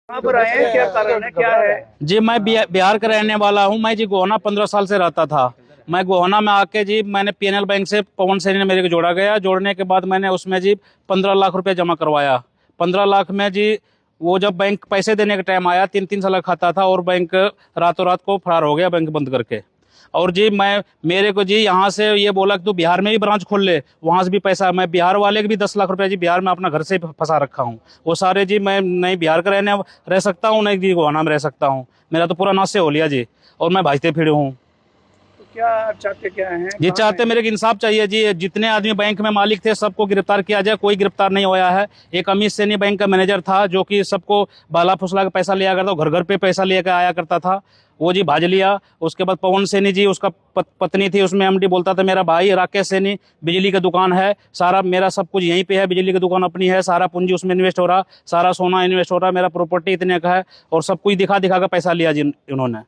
कहाँ पर आए हैं, क्या कारण है, क्या है? जी मैं बिहार का रहने वाला हूँ। मैं जी गोहाना 15 साल से रहता था। मैं गोहाना में आके जी मैंने पीएनएल बैंक से पवन सैनी ने मेरे को जोड़ा गया। जोड़ने के बाद मैंने उसमें जी 15 लाख रुपए जमा करवाया। 15 लाख में जी वो जब बैंक पैसे देने का टाइम आया, 3-3 साल का खाता था और बैंक रातों रात को फरार हो गया, बैंक बंद करके। और जी मैं मेरे को जी यहाँ से ये बोला कि तू बिहार में भी ब्रांच खोल ले, वहाँ से भी पैसा। मैं बिहार वाले के भी 10 लाख रुपए जी बिहार में अपना घर से फंसा रखा हूँ। वो सारे जी मैं नहीं बिहार का रह सकता हूँ, नहीं जी गोहाना में रह सकता हूँ। मेरा तो पूरा नाश से हो लिया जी, और मैं भाजते फिरे हूँ। तो क्या चाहते क्या हैं? ये कहाँ चाहते हैं? मेरे को इंसाफ चाहिए जी। जितने आदमी बैंक में मालिक थे सबको गिरफ्तार किया जाए, कोई गिरफ्तार नहीं होया है। एक अमित सैनी बैंक का मैनेजर था जो कि सबको बाला फुसला के पैसा लिया करता, घर घर पे पैसा लेकर आया करता था, वो जी भाज लिया। उसके बाद पवन सैनी जी, उसका पत्नी थी, उसमें एमडी बोलता था मेरा भाई राकेश सैनी, बिजली की दुकान है, सारा मेरा सब कुछ यहीं पे है, बिजली की दुकान अपनी है, सारा पूंजी उसमें इन्वेस्ट हो रहा, सारा सोना इन्वेस्ट हो रहा, मेरा प्रॉपर्टी इतने का है, और सब कुछ दिखा दिखा कर पैसा लिया जी इन्होंने।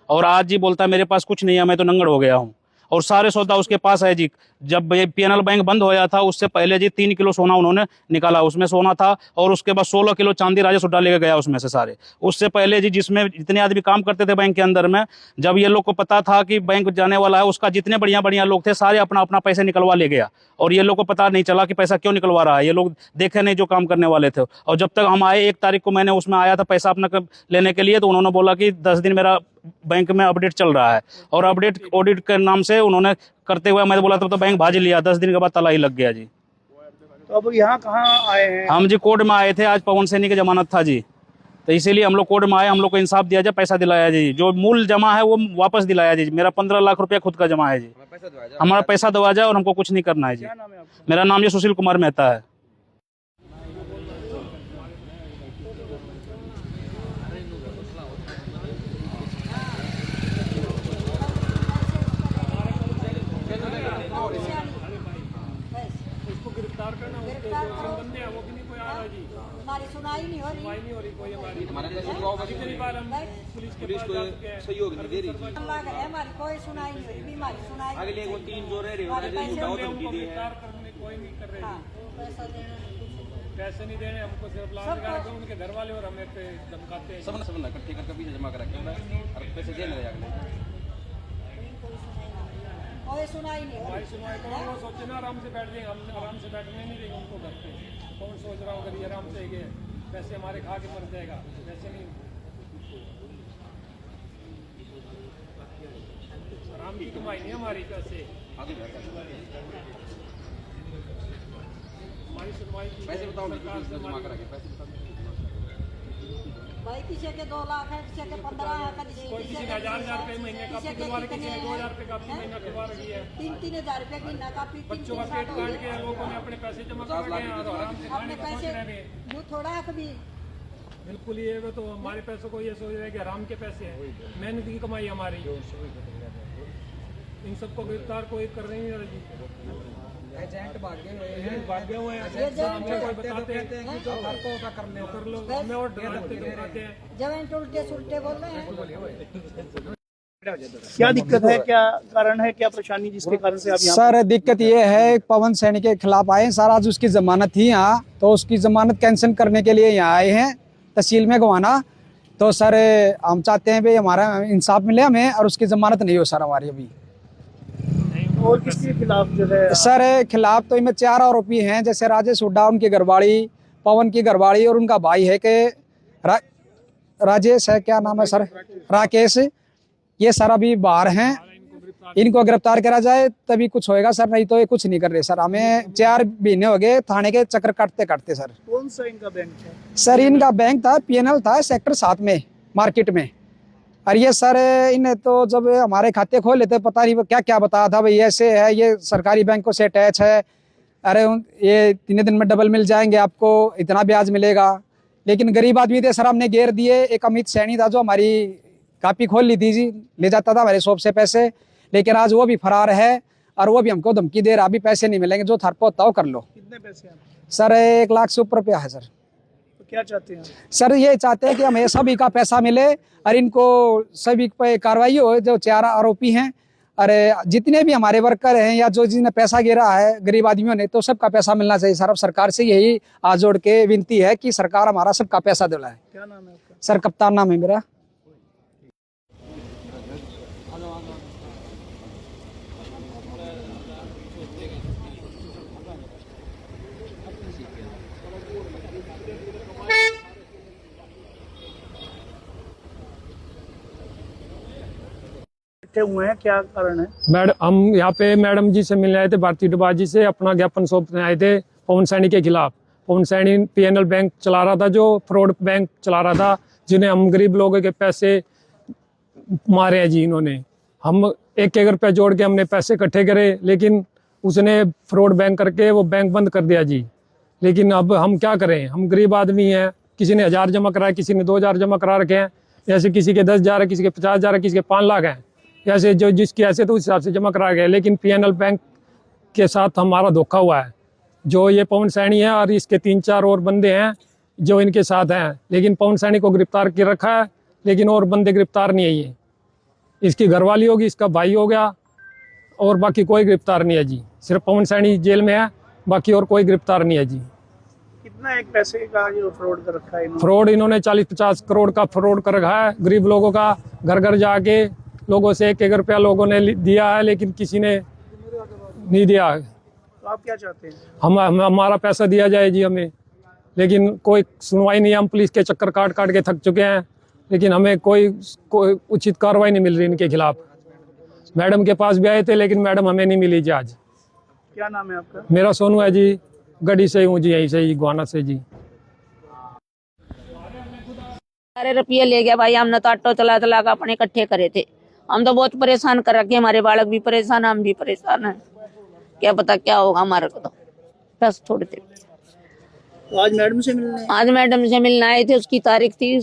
और आज जी बोलता है मेरे पास कुछ नहीं है, मैं तो नंगड़ हो गया हूँ। और सारे सौदा उसके पास है जी। जब ये पीएनएल बैंक बंद होया था उससे पहले जी 3 किलो सोना उन्होंने निकाला, उसमें सोना था, और उसके बाद 16 किलो चांदी राजेश उड्डा लेके गया उसमें से सारे। उससे पहले जी जिसमें जितने आदमी काम करते थे बैंक के अंदर में, जब ये लोग को पता था कि बैंक जाने वाला है, उसका जितने बढ़िया बढ़िया लोग थे सारे अपना अपना पैसे निकलवा ले गया। और ये लोग को पता नहीं चला कि पैसा क्यों निकलवा रहा है, ये लोग देखे नहीं जो काम करने वाले थे। और जब तक हम आए 1 तारीख को, मैंने उसमें आया था पैसा अपना लेने के लिए, तो उन्होंने बोला कि 10 दिन मेरा बैंक में अपडेट चल रहा है, और अपडेट ऑडिट के नाम से उन्होंने करते हुए, मैं बोला तब तो बैंक भाज लिया। 10 दिन के बाद ताला ही लग गया जी। तो अब यहाँ कहाँ आए हैं? हम जी कोर्ट में आए थे, आज पवन सैनी की जमानत था जी, तो इसीलिए हम लोग कोर्ट में आए। हम लोग को इंसाफ दिया जाए, पैसा दिलाया जी, जो मूल जमा है वो वापस दिलाया जी। मेरा 15 लाख रुपया खुद का जमा है जी, हमारा पैसा दवा जाए और हमको कुछ नहीं करना है जी। क्या नाम है आपका? मेरा नाम जी सुशील कुमार मेहता है। उसको गिरफ्तार करना, उसके जो संबंधी है वो भी नहीं कोई आ रहा जी। हमारी सुनाई नहीं हो रही कोई हमारी। कितनी बार हम पुलिस को सहयोग नहीं दे रही थी। हमारी कोई सुनाई नहीं हो रही, बीमारी सुनाई अगले वो 3 जो रह रहे हमारे हैं पैसे उठाओ हमको धमकी दी है। गिरफ्तार करने कोई नहीं कर रहे हाँ, जी। पैसा देना नहीं, कुछ नहीं। पैसे नहीं देने हमको, सिर्फ लाल लगा के उनके घर वाले और हमें पे धमकाते हैं। सब ना इकट्ठे करके पीछे जमा करा के और पैसे देने लगे अगले। कोई सुनाई नहीं हो हमारी रही। सुनवाई करो, वो सोचे ना आराम से बैठ जाएंगे, हम आराम से बैठने नहीं देंगे उनको घर पे। कौन सोच रहा होगा ये आराम से गए पैसे हमारे खा के मर जाएगा, वैसे नहीं। आराम की कमाई नहीं हमारी, पैसे हमारी सुनवाई की पैसे बताओ सरकार से जमा करा के पैसे बताओ। भाई किसी के 2 लाख है, किसी के 15 है, कोई किसी ने 1000 रुपये महीने का खुलवा रही, किसी ने 2000 रुपये का महीना खुलवा रही है। 3-3 हजार रुपये महीना का, बच्चों का पेट काट के लोगों ने अपने पैसे जमा कर रहे हैं और आराम से अपने खाने का सोच पैसे रहे हैं। वो थोड़ा है कभी। बिल्कुल, ये वो तो हमारे पैसों को ये सोच रहे हैं कि हराम के पैसे हैं, मेहनत की कमाई हमारी। इन सबको गिरफ्तार कोई कर नहीं रहा जी। एजेंट भागे हुए हैं, हमें कोई बताते हैं कि जो घर को होता कर लो, हमें और डराते धमकाते हैं। जब उल्टे सुलटे बोल रहे हैं। क्या दिक्कत है, क्या कारण है, क्या परेशानी जिसके कारण से आप यहाँ? सर दिक्कत ये है, पवन सैनी के खिलाफ आए हैं सर। आज उसकी जमानत थी यहाँ, तो उसकी जमानत कैंसिल करने के लिए यहाँ आए हैं तहसील में गोहाना। तो सर हम चाहते हैं भाई हमारा इंसाफ मिले हमें, और उसकी जमानत नहीं हो सर हमारी अभी। और किसके खिलाफ जो है? सर खिलाफ तो इनमें 4 आरोपी हैं, जैसे राजेश हुड्डा, उनकी घरवाली, पवन की घरवाली, और उनका भाई है कि राजेश है, क्या नाम है सर, राकेश। ये सर अभी बाहर हैं, इनको गिरफ्तार करा जाए तभी कुछ होएगा सर, नहीं तो ये कुछ नहीं कर रहे सर। हमें 4 महीने हो गए थाने के चक्कर काटते काटते सर। कौन सा इनका बैंक है? सर इनका बैंक था पीएनएल था, सेक्टर 7 में मार्केट में। और ये सर इन्हें तो जब हमारे खाते खोल लेते पता नहीं क्या क्या बताया था भाई, ऐसे है, ये सरकारी बैंकों से अटैच है, अरे ये 3 दिन में डबल मिल जाएंगे आपको, इतना ब्याज मिलेगा। लेकिन गरीब आदमी थे सर, हमने घेर दिए। एक अमित सैनी था जो हमारी कापी खोल ली थी जी, ले जाता था हमारे शॉप से पैसे, लेकिन आज वो भी फरार है, और वो भी हमको धमकी दे रहा, अभी पैसे नहीं मिलेंगे, जो थर पर होता हो कर लो। कितने पैसे हैं? सर 1 लाख से ऊपर रुपया है सर। तो क्या चाहते हैं? सर ये चाहते हैं कि हमें सभी का पैसा मिले, और इनको सभी पे कार्रवाई हो, जो 4 आरोपी हैं, अरे जितने भी हमारे वर्कर हैं या जो जिन्हें पैसा गिरा है गरीब आदमियों ने, तो सबका पैसा मिलना चाहिए सर। अब सरकार से यही हाथ जोड़ के विनती है कि सरकार हमारा सबका पैसा दिलाए। क्या नाम है आपका? सर कप्तान नाम है मेरा। हुए हैं, क्या कारण है? मैडम, हम यहाँ पे मैडम जी से मिलने आए थे, भारतीय डुबा जी से अपना ज्ञापन सौंपने आए थे पवन सैनी के खिलाफ। पवन सैनी पीएनएल बैंक चला रहा था, जो फ्रॉड बैंक चला रहा था, जिन्हें हम गरीब लोगों के पैसे मारे हैं जी इन्होंने। हम 1-1 रुपया जोड़ के हमने पैसे इकट्ठे करे, लेकिन उसने फ्रॉड बैंक करके वो बैंक बंद कर दिया जी। लेकिन अब हम क्या करें, हम गरीब आदमी हैं। किसी ने 1000 जमा कराया, किसी ने 2000 जमा करा रखे हैं, जैसे किसी के 10,000 है, किसी के 50,000 है, किसी के 5 लाख हैं, ऐसे जो जिसकी ऐसे तो उस हिसाब से जमा करा गया। लेकिन पीएनएल बैंक के साथ हमारा धोखा हुआ है। जो ये पवन सैनी है और इसके 3-4 और बंदे हैं जो इनके साथ हैं, लेकिन पवन सैनी को गिरफ्तार कर रखा है, लेकिन और बंदे गिरफ्तार नहीं है। ये इसकी घरवाली होगी, इसका भाई हो गया, और बाकी कोई गिरफ्तार नहीं है जी। सिर्फ पवन सैनी जेल में है, बाकी और कोई गिरफ्तार नहीं है जी। कितना एक पैसे का जो फ्रॉड कर रखा है इन्होंने? फ्रॉड इन्होंने 40-50 करोड़ का फ्रॉड कर रखा है। गरीब लोगों का घर घर जाके लोगों से 1-1 रुपया लोगों ने दिया है, लेकिन किसी ने नहीं दिया। तो आप क्या चाहते हैं? हमारा पैसा दिया जाए जी हमें, लेकिन कोई सुनवाई नहीं है। हम पुलिस के चक्कर काट काट के थक चुके हैं, लेकिन हमें कोई उचित कार्रवाई नहीं मिल रही इनके खिलाफ। मैडम के पास भी आए थे, लेकिन मैडम हमें नहीं मिली जी आज। क्या नाम है आपका? मेरा सोनू है जी, गढ़ी से हूँ जी, यहीं से ही, गोहाना से जी। सारे रुपये ले गया भाई। हमने तो ऑटो चला चला कर अपने इकट्ठे करे थे। हम तो बहुत परेशान कर रखे, हमारे बालक भी परेशान, हम भी परेशान हैं। क्या पता क्या होगा हमारे को, तो बस थोड़ी देर। तो आज मैडम से मिलने? आज मैडम से मिलना आए थे, उसकी तारीख थी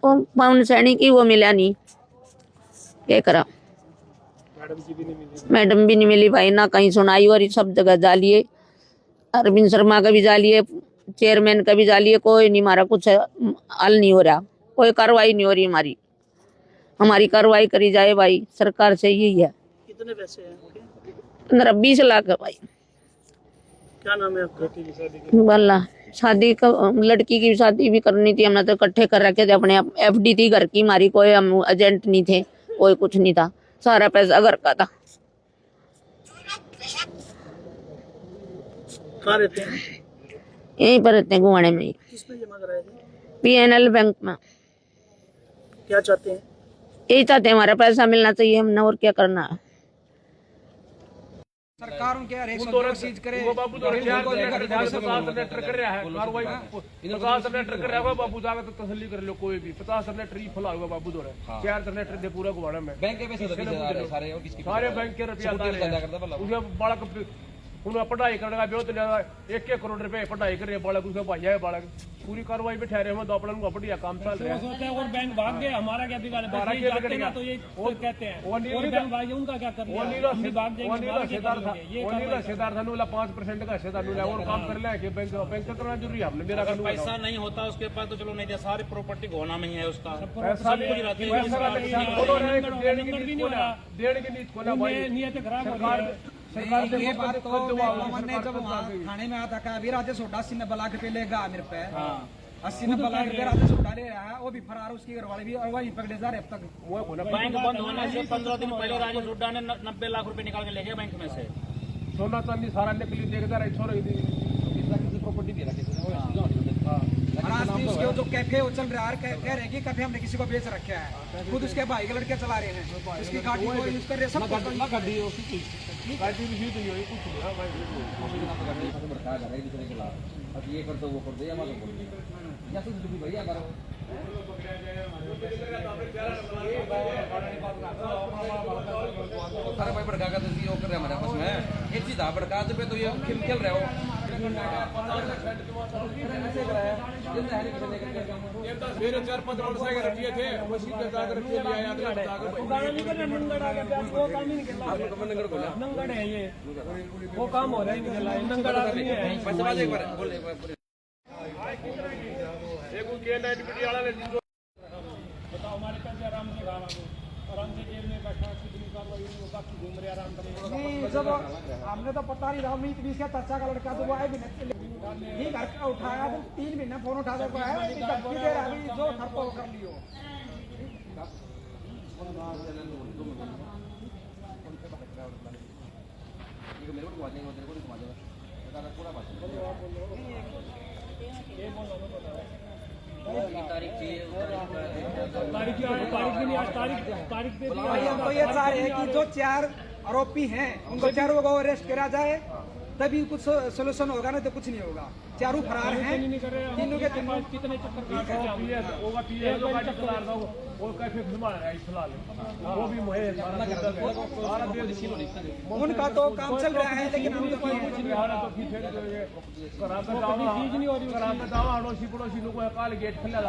पवन सैनी की, वो मिला नहीं। क्या करा, मैडम भी नहीं मिली भाई। ना कहीं सुनाई हो रही, सब जगह जालिए। अरविंद शर्मा का भी जालिए, चेयरमैन का भी जालिए, कोई नहीं, हमारा कुछ हल नहीं हो रहा, कोई कार्रवाई नहीं हो रही हमारी। हमारी कार्रवाई करी जाए भाई, सरकार से यही है। कितने पैसे हैं? 15-20 लाख है भाई। क्या नाम है आपका? बल्ला, शादी का लड़की की शादी भी करनी थी, हमने तो इकट्ठे कर रखे थे अपने। एफडी थी घर की हमारी, कोई हम एजेंट नहीं थे, कोई कुछ नहीं था, सारा पैसा घर का था। कहाँ रहते हैं? यहीं पर रहते हैं, गुवाने में ही, किसने जमा कराए थे? पीएनएल बैंक में। क्या चाहते हैं? यही चाहते हैं, हमारा पैसा मिलना चाहिए, हमने और क्या करना है। सरकार उनके हर एक चीज करे। बाबू तो 50 लेटर कर रहा है, कार्रवाई 50 लेटर कर रहा है बाबू, जाकर तो तसल्ली कर लो। कोई भी 50 लेटर ही फुला हुआ बाबू दो 4 लेटर दे पूरा गुवाना में। बैंक के पैसे सारे और किसके सारे बैंक के रुपया उसे बालक उन्हें पढ़ाई करने का बहुत 1-1 करोड़ रुपए पढ़ाई कर रहे बालक, उसका भाई है बालक। पूरी कार्रवाई पे ठहरे हुए, तो अपना बढ़िया काम चल रहा है। और बैंक भाग गए, हमारा क्या बिगाड़ है? तो ये कहते हैं और बैंक भाग गए, उनका क्या करना है? हम भी भाग जाएंगे, हिस्सेदार था 5% का हिस्सेदार और काम कर ले कि बैंक करना जरूरी है। हमने मेरा पैसा नहीं होता उसके पास तो चलो, नहीं दिया, सारी प्रॉपर्टी गोना में ही है उसका। पैसा देने की नीति खोला भाई, नियत खराब। सरकार ये बात तो पवन ने जब वहाँ थाने में आया था, कहा अभी राजेश 80-90 लाख रुपए लेगा मेरे पे। 80-90 लाख रुपए राजेश ले रहा है, वो भी फरार, उसकी घरवाली भी, और वही पकड़े जा रहे अब तक। बैंक बंद होने से 15 दिन पहले राजेश हुड्डा ने 90 लाख रुपए निकाल के ले गया बैंक में से। सोना चांदी सारा निकली, देखता रहे छोड़ दी प्रॉपर्टी भी रखी। उसके जो कैफे वो चल रहा है, कह रहे हैं कि कैफे हमने किसी को बेच रखा है, खुद उसके भाई के लड़के चला रहे हैं, उसकी गाड़ी को यूज कर रहे हैं, सब गाड़ी भी यूज नहीं हुई कुछ नहीं। हां भाई अब ये कर दो वो कर दो, या मालूम या तो भी भैया करो। सारे भाई भड़का तो वो कर रहे हमारे आपस में, एक चीज था भड़का पे तो ये खेल रहे हो। मेरे 4-5 मोटरसाइकिल रखिए थे, मशीन पे जाकर रखिए ले आया था, नंगड़ है ये, वो काम हो रहा है, नंगड़ आदमी है। एक बार बोले बताओ हमारे पैसे आराम से खा आराम से जेब में नहीं जब हमने तो पता नहीं रहा मीत बीस का चाचा का लड़का तो वो आए भी नहीं घर का उठाया तो 3 महीने फोन उठा दे पाया कितनी देर अभी जो घर को कर लियो मेरे को घुमा देंगे तेरे को घुमा देगा पूरा बात तारीख भी नहीं आज तारीख दे दी। भाई हम तो ये चाह रहे हैं कि जो 4 आरोपी हैं उनको चारों को अरेस्ट करा जाए तभी कुछ सोल्यूशन होगा, नहीं तो कुछ नहीं होगा। चारों फरार हैं, तीनों के तीनों कितने चक्कर उनका तो काम चल रहा है लेकिन हम तो पड़ोसी लोग काल गेट खुला